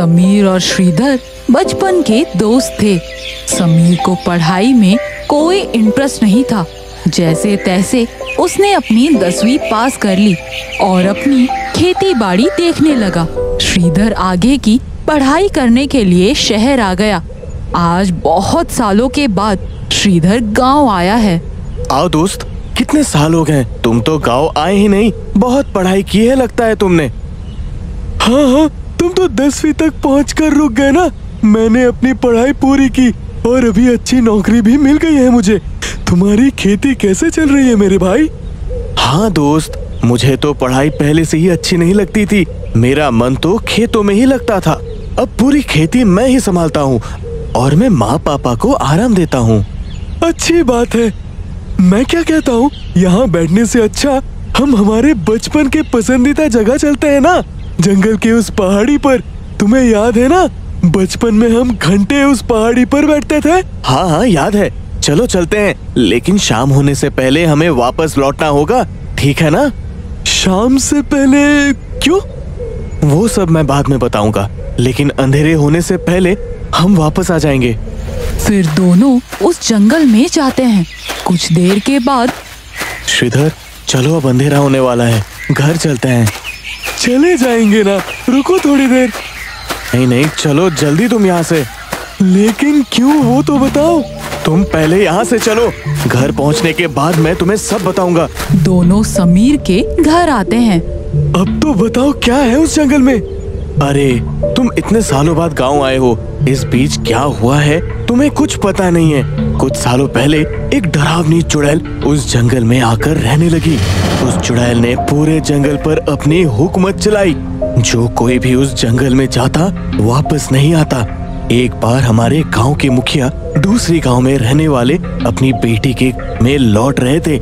समीर और श्रीधर बचपन के दोस्त थे। समीर को पढ़ाई में कोई इंटरेस्ट नहीं था। जैसे तैसे उसने अपनी 10वीं पास कर ली और अपनी खेती बाड़ी देखने लगा। श्रीधर आगे की पढ़ाई करने के लिए शहर आ गया। आज बहुत सालों के बाद श्रीधर गांव आया है। आओ दोस्त, कितने साल हो गए, तुम तो गांव आए ही नहीं। बहुत पढ़ाई की है लगता है तुमने। हाँ, तुम तो 10वीं तक पहुंचकर रुक गए ना। मैंने अपनी पढ़ाई पूरी की और अभी अच्छी नौकरी भी मिल गई है मुझे। तुम्हारी खेती कैसे चल रही है मेरे भाई? हाँ दोस्त, मुझे तो पढ़ाई पहले से ही अच्छी नहीं लगती थी। मेरा मन तो खेतों में ही लगता था। अब पूरी खेती मैं ही संभालता हूँ और मैं माँ पापा को आराम देता हूँ। अच्छी बात है। मैं क्या कहता हूँ, यहाँ बैठने से अच्छा हम हमारे बचपन के पसंदीदा जगह चलते हैं ना, जंगल के उस पहाड़ी पर। तुम्हें याद है ना, बचपन में हम घंटे उस पहाड़ी पर बैठते थे। हाँ, याद है। चलो चलते हैं, लेकिन शाम होने से पहले हमें वापस लौटना होगा, ठीक है ना? शाम से पहले क्यों? वो सब मैं बाद में बताऊंगा, लेकिन अंधेरे होने से पहले हम वापस आ जाएंगे। फिर दोनों उस जंगल में जाते हैं। कुछ देर के बाद श्रीधर, चलो अब अंधेरा होने वाला है, घर चलते हैं। चले जाएंगे ना, रुको थोड़ी देर। नहीं, चलो जल्दी तुम यहाँ से। लेकिन क्यों, वो तो बताओ। तुम पहले यहाँ से चलो, घर पहुँचने के बाद मैं तुम्हें सब बताऊंगा। दोनों समीर के घर आते हैं। अब तो बताओ क्या है उस जंगल में? अरे, तुम इतने सालों बाद गांव आए हो, इस बीच क्या हुआ है तुम्हें कुछ पता नहीं है। कुछ सालों पहले एक डरावनी चुड़ैल उस जंगल में आकर रहने लगी। उस चुड़ैल ने पूरे जंगल पर अपनी हुकूमत चलाई। जो कोई भी उस जंगल में जाता वापस नहीं आता। एक बार हमारे गांव के मुखिया दूसरी गांव में रहने वाले अपनी बेटी के में लौट रहे थे।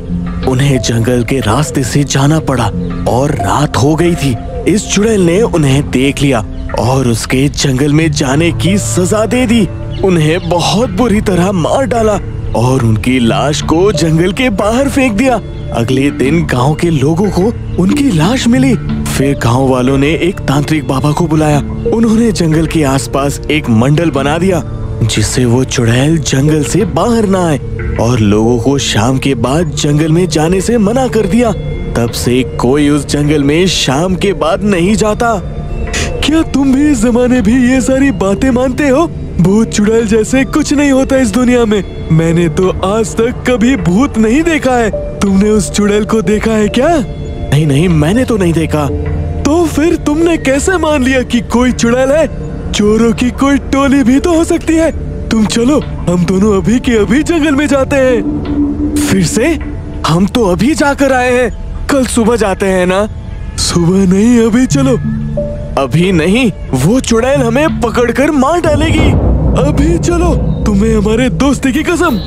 उन्हें जंगल के रास्ते से जाना पड़ा और रात हो गई थी। इस चुड़ैल ने उन्हें देख लिया और उसके जंगल में जाने की सजा दे दी। उन्हें बहुत बुरी तरह मार डाला और उनकी लाश को जंगल के बाहर फेंक दिया। अगले दिन गांव के लोगों को उनकी लाश मिली। फिर गांव वालों ने एक तांत्रिक बाबा को बुलाया। उन्होंने जंगल के आसपास एक मंडल बना दिया जिससे वो चुड़ैल जंगल से बाहर ना आए, और लोगों को शाम के बाद जंगल में जाने से मना कर दिया। तब से कोई उस जंगल में शाम के बाद नहीं जाता। क्या तुम भी इस जमाने भी ये सारी बातें मानते हो? भूत चुड़ैल जैसे कुछ नहीं होता इस दुनिया में। मैंने तो आज तक कभी भूत नहीं देखा है। तुमने उस चुड़ैल को देखा है क्या? नहीं, मैंने तो नहीं देखा। तो फिर तुमने कैसे मान लिया कि कोई चुड़ैल है? चोरों की कोई टोली भी तो हो सकती है। तुम चलो, हम दोनों अभी के अभी जंगल में जाते हैं। फिर से? हम तो अभी जाकर आए हैं, कल सुबह जाते हैं ना? सुबह नहीं, अभी चलो। अभी नहीं, वो चुड़ैल हमें पकड़कर मार डालेगी। अभी चलो, तुम्हें हमारे दोस्ती की कसम।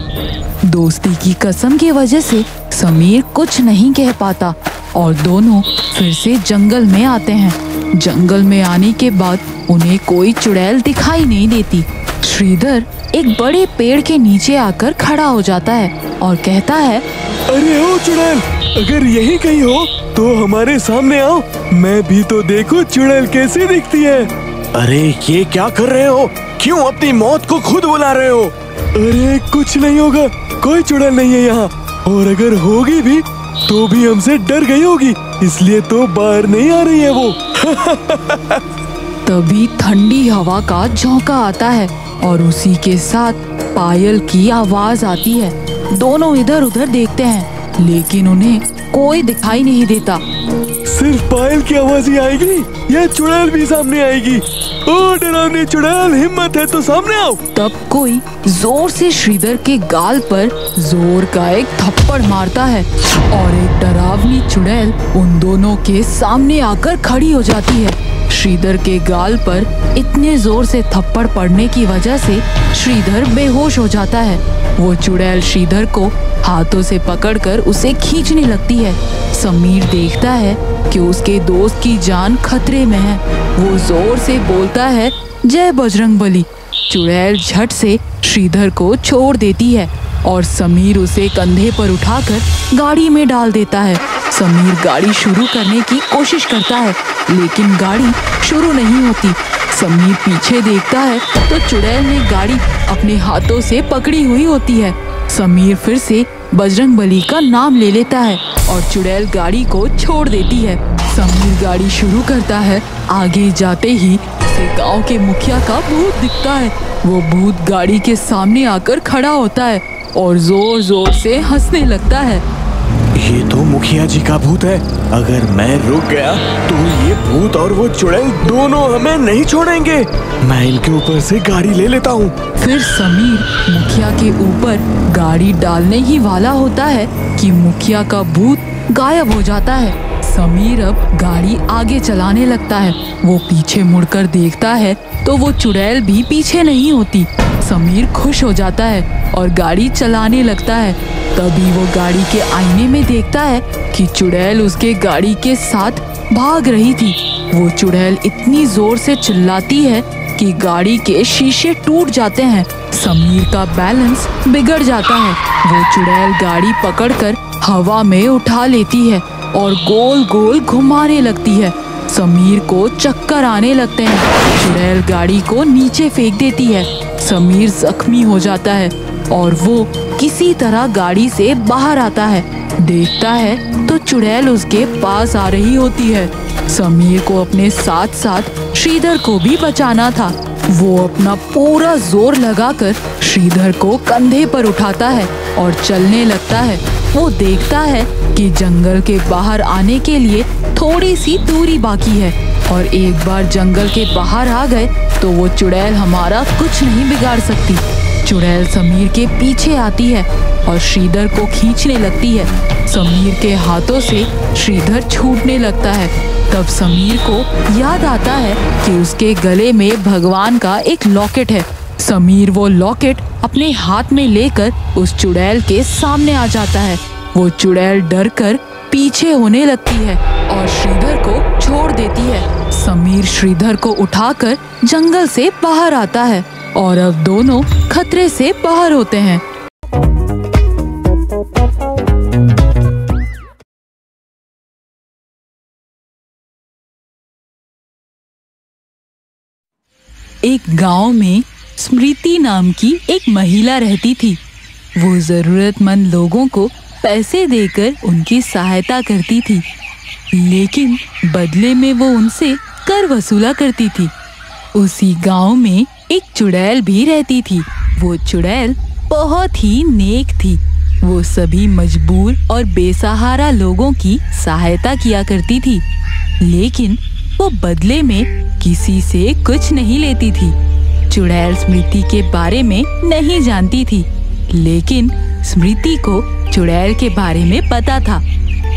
दोस्ती की कसम की वजह से समीर कुछ नहीं कह पाता और दोनों फिर से जंगल में आते हैं। जंगल में आने के बाद उन्हें कोई चुड़ैल दिखाई नहीं देती। श्रीधर एक बड़े पेड़ के नीचे आकर खड़ा हो जाता है और कहता है, अरे ओ चुड़ैल, अगर यही कहीं हो तो हमारे सामने आओ। मैं भी तो देखूं चुड़ैल कैसी दिखती है। अरे ये क्या कर रहे हो? क्यों अपनी मौत को खुद बुला रहे हो? अरे कुछ नहीं होगा, कोई चुड़ैल नहीं है यहाँ, और अगर होगी भी तो भी हमसे डर गई होगी, इसलिए तो बाहर नहीं आ रही है वो। तभी ठंडी हवा का झोंका आता है और उसी के साथ पायल की आवाज आती है। दोनों इधर उधर देखते हैं लेकिन उन्हें कोई दिखाई नहीं देता। सिर्फ पायल की आवाज ही आएगी या चुड़ैल भी सामने आएगी? ओ डरावनी चुड़ैल, हिम्मत है तो सामने आओ। तब कोई जोर से श्रीधर के गाल पर जोर का एक थप्पड़ मारता है और एक डरावनी चुड़ैल उन दोनों के सामने आकर खड़ी हो जाती है। श्रीधर के गाल पर इतने जोर से थप्पड़ पड़ने की वजह से श्रीधर बेहोश हो जाता है। वो चुड़ैल श्रीधर को हाथों से पकड़कर उसे खींचने लगती है। समीर देखता है कि उसके दोस्त की जान खतरे में है। वो जोर से बोलता है, जय बजरंगबली। चुड़ैल झट से श्रीधर को छोड़ देती है और समीर उसे कंधे पर उठाकर गाड़ी में डाल देता है। समीर गाड़ी शुरू करने की कोशिश करता है, लेकिन गाड़ी शुरू नहीं होती। समीर पीछे देखता है तो चुड़ैल ने गाड़ी अपने हाथों से पकड़ी हुई होती है। समीर फिर से बजरंगबली का नाम ले लेता है और चुड़ैल गाड़ी को छोड़ देती है। समीर गाड़ी शुरू करता है। आगे जाते ही उसे गांव के मुखिया का भूत दिखता है। वो भूत गाड़ी के सामने आकर खड़ा होता है और जोर जोर से हंसने लगता है। ये तो मुखिया जी का भूत है। अगर मैं रुक गया तो ये भूत और वो चुड़ैल दोनों हमें नहीं छोड़ेंगे। मैं इनके ऊपर से गाड़ी ले लेता हूँ। फिर समीर मुखिया के ऊपर गाड़ी डालने ही वाला होता है कि मुखिया का भूत गायब हो जाता है। समीर अब गाड़ी आगे चलाने लगता है। वो पीछे मुड़कर देखता है तो वो चुड़ैल भी पीछे नहीं होती। समीर खुश हो जाता है और गाड़ी चलाने लगता है। तभी वो गाड़ी के आईने में देखता है कि चुड़ैल उसके गाड़ी के साथ भाग रही थी। वो चुड़ैल इतनी जोर से चिल्लाती है कि गाड़ी के शीशे टूट जाते हैं। समीर का बैलेंस बिगड़ जाता है। वो चुड़ैल गाड़ी पकड़कर हवा में उठा लेती है और गोल गोल घुमाने लगती है। समीर को चक्कर आने लगते हैं। चुड़ैल गाड़ी को नीचे फेंक देती है। समीर जख्मी हो जाता है और वो किसी तरह गाड़ी से बाहर आता है। देखता है तो चुड़ैल उसके पास आ रही होती है। समीर को अपने साथ साथ श्रीधर को भी बचाना था। वो अपना पूरा जोर लगाकर श्रीधर को कंधे पर उठाता है और चलने लगता है। वो देखता है कि जंगल के बाहर आने के लिए थोड़ी सी दूरी बाकी है और एक बार जंगल के बाहर आ गए तो वो चुड़ैल हमारा कुछ नहीं बिगाड़ सकती। चुड़ैल समीर के पीछे आती है और श्रीधर को खींचने लगती है। समीर के हाथों से श्रीधर छूटने लगता है। तब समीर को याद आता है कि उसके गले में भगवान का एक लॉकेट है। समीर वो लॉकेट अपने हाथ में लेकर उस चुड़ैल के सामने आ जाता है। वो चुड़ैल डरकर पीछे होने लगती है और श्रीधर को छोड़ देती है। समीर श्रीधर को उठाकर जंगल से बाहर आता है और अब दोनों खतरे से बाहर होते हैं। एक गांव में स्मृति नाम की एक महिला रहती थी। वो जरूरतमंद लोगों को पैसे देकर उनकी सहायता करती थी, लेकिन बदले में वो उनसे कर वसूला करती थी। उसी गांव में एक चुड़ैल भी रहती थी। वो चुड़ैल बहुत ही नेक थी। वो सभी मजबूर और बेसहारा लोगों की सहायता किया करती थी, लेकिन वो बदले में किसी से कुछ नहीं लेती थी। चुड़ैल स्मृति के बारे में नहीं जानती थी, लेकिन स्मृति को चुड़ैल के बारे में पता था।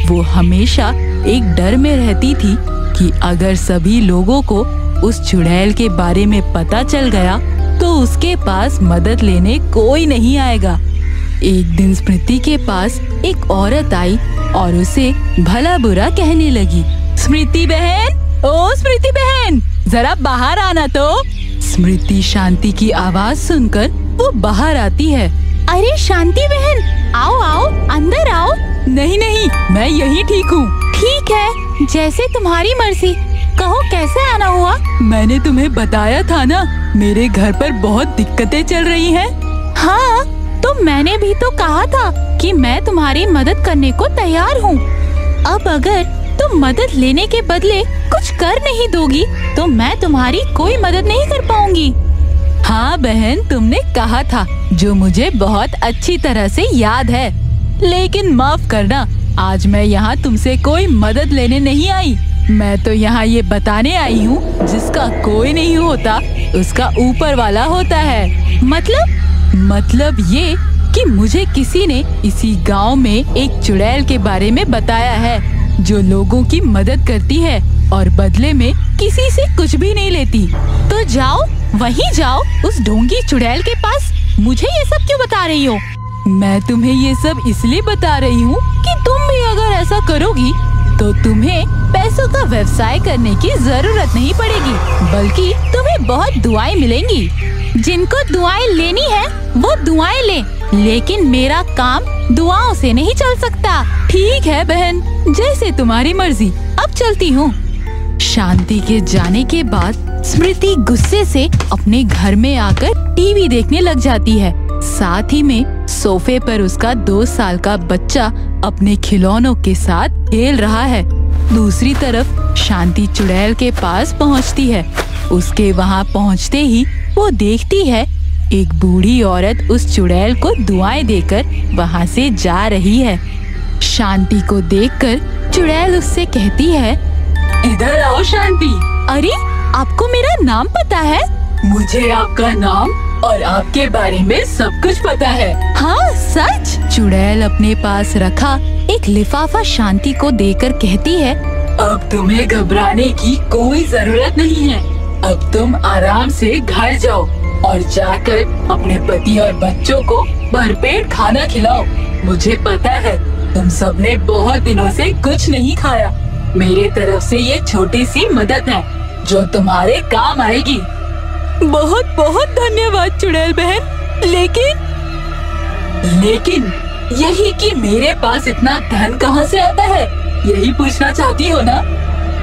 वो हमेशा एक डर में रहती थी कि अगर सभी लोगों को उस चुड़ैल के बारे में पता चल गया तो उसके पास मदद लेने कोई नहीं आएगा। एक दिन स्मृति के पास एक औरत आई और उसे भला बुरा कहने लगी। स्मृति बहन, ओ स्मृति बहन, जरा बाहर आना तो। स्मृति शांति की आवाज सुनकर वो बाहर आती है। अरे शांति बहन, आओ आओ, अंदर आओ। नहीं नहीं, मैं यही ठीक हूँ। ठीक है, जैसे तुम्हारी मर्जी। कहो कैसे आना हुआ? मैंने तुम्हें बताया था ना, मेरे घर पर बहुत दिक्कतें चल रही हैं। हाँ, तो मैंने भी तो कहा था कि मैं तुम्हारी मदद करने को तैयार हूँ। अब अगर तुम मदद लेने के बदले कुछ कर नहीं दोगी तो मैं तुम्हारी कोई मदद नहीं कर पाऊंगी। हाँ बहन, तुमने कहा था, जो मुझे बहुत अच्छी तरह से याद है। लेकिन माफ करना, आज मैं यहाँ तुमसे कोई मदद लेने नहीं आई। मैं तो यहाँ ये बताने आई हूँ, जिसका कोई नहीं होता उसका ऊपर वाला होता है। मतलब ये कि मुझे किसी ने इसी गांव में एक चुड़ैल के बारे में बताया है, जो लोगों की मदद करती है और बदले में किसी से कुछ भी नहीं लेती। तो जाओ, वहीं जाओ, उस ढोंगी चुड़ैल के पास। मुझे ये सब क्यों बता रही हो? मैं तुम्हें ये सब इसलिए बता रही हूँ कि तुम भी अगर ऐसा करोगी तो तुम्हें पैसों का व्यवसाय करने की जरूरत नहीं पड़ेगी, बल्कि तुम्हें बहुत दुआएं मिलेंगी। जिनको दुआएं लेनी है वो दुआएं ले, लेकिन मेरा काम दुआओं से नहीं चल सकता। ठीक है बहन, जैसे तुम्हारी मर्जी, अब चलती हूँ। शांति के जाने के बाद स्मृति गुस्से से अपने घर में आकर टीवी देखने लग जाती है। साथ ही में सोफे पर उसका 2 साल का बच्चा अपने खिलौनों के साथ खेल रहा है। दूसरी तरफ शांति चुड़ैल के पास पहुंचती है। उसके वहां पहुंचते ही वो देखती है एक बूढ़ी औरत उस चुड़ैल को दुआएं देकर वहां से जा रही है। शांति को देखकर चुड़ैल उससे कहती है, इधर आओ शांति। अरे, आपको मेरा नाम पता है? मुझे आपका नाम और आपके बारे में सब कुछ पता है। हाँ, सच? चुड़ैल अपने पास रखा एक लिफाफा शांति को देकर कहती है, अब तुम्हें घबराने की कोई जरूरत नहीं है। अब तुम आराम से घर जाओ और जाकर अपने पति और बच्चों को भरपेट खाना खिलाओ। मुझे पता है तुम सबने बहुत दिनों से कुछ नहीं खाया। मेरे तरफ से ये छोटी सी मदद है जो तुम्हारे काम आएगी। बहुत बहुत धन्यवाद चुड़ैल बहन। लेकिन यही कि मेरे पास इतना धन कहाँ से आता है, यही पूछना चाहती हो ना?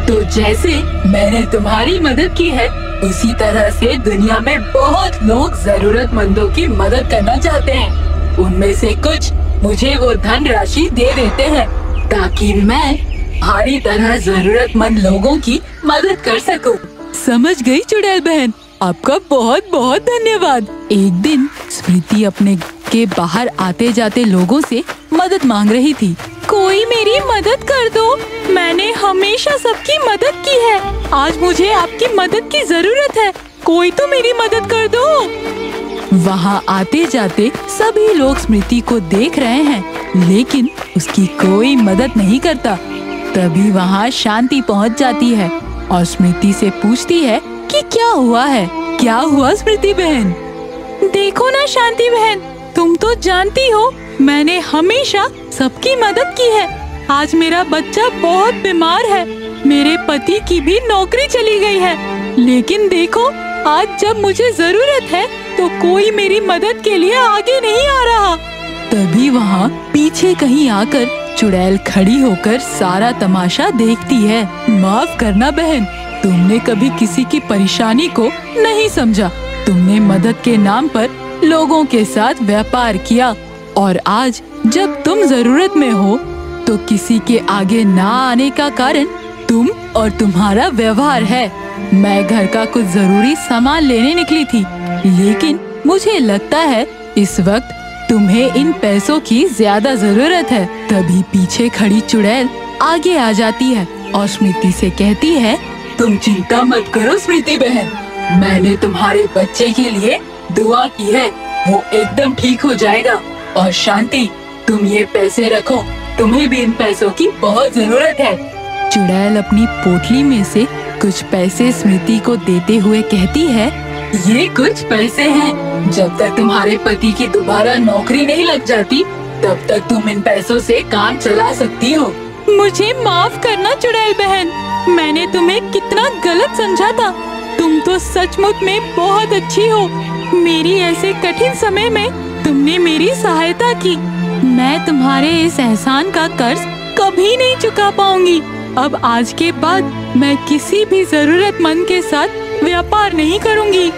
तो जैसे मैंने तुम्हारी मदद की है, उसी तरह से दुनिया में बहुत लोग जरूरतमंदों की मदद करना चाहते हैं। उनमें से कुछ मुझे वो धन राशि दे देते हैं ताकि मैं हमारी तरह जरूरतमंद लोगों की मदद कर सकूं। समझ गई चुड़ैल बहन, आपका बहुत बहुत धन्यवाद। एक दिन स्मृति अपने के बाहर आते जाते लोगों से मदद मांग रही थी। कोई मेरी मदद कर दो, मैंने हमेशा सबकी मदद की है। आज मुझे आपकी मदद की जरूरत है, कोई तो मेरी मदद कर दो। वहाँ आते जाते सभी लोग स्मृति को देख रहे हैं, लेकिन उसकी कोई मदद नहीं करता। तभी वहाँ शांति पहुँच जाती है और स्मृति से पूछती है कि क्या हुआ है। क्या हुआ स्मृति बहन? देखो ना शांति बहन, तुम तो जानती हो मैंने हमेशा सबकी मदद की है। आज मेरा बच्चा बहुत बीमार है, मेरे पति की भी नौकरी चली गई है, लेकिन देखो आज जब मुझे जरूरत है तो कोई मेरी मदद के लिए आगे नहीं आ रहा। तभी वहाँ पीछे कहीं आकर चुड़ैल खड़ी होकर सारा तमाशा देखती है। माफ करना बहन, तुमने कभी किसी की परेशानी को नहीं समझा। तुमने मदद के नाम पर लोगों के साथ व्यापार किया और आज जब तुम जरूरत में हो तो किसी के आगे ना आने का कारण तुम और तुम्हारा व्यवहार है। मैं घर का कुछ जरूरी सामान लेने निकली थी, लेकिन मुझे लगता है इस वक्त तुम्हें इन पैसों की ज्यादा जरूरत है। तभी पीछे खड़ी चुड़ैल आगे आ जाती है और स्मृति से कहती है, तुम चिंता मत करो स्मृति बहन, मैंने तुम्हारे बच्चे के लिए दुआ की है, वो एकदम ठीक हो जाएगा। और शांति, तुम ये पैसे रखो, तुम्हें भी इन पैसों की बहुत जरूरत है। चुड़ैल अपनी पोटली में से कुछ पैसे स्मृति को देते हुए कहती है, ये कुछ पैसे हैं, जब तक तुम्हारे पति की दोबारा नौकरी नहीं लग जाती तब तक तुम इन पैसों से काम चला सकती हो। मुझे माफ करना चुड़ैल बहन, मैंने तुम्हें कितना गलत समझा था। तुम तो सचमुच में बहुत अच्छी हो। मेरी ऐसे कठिन समय में तुमने मेरी सहायता की। मैं तुम्हारे इस एहसान का कर्ज कभी नहीं चुका पाऊंगी। अब आज के बाद मैं किसी भी जरूरतमंद के साथ व्यापार नहीं करूंगी।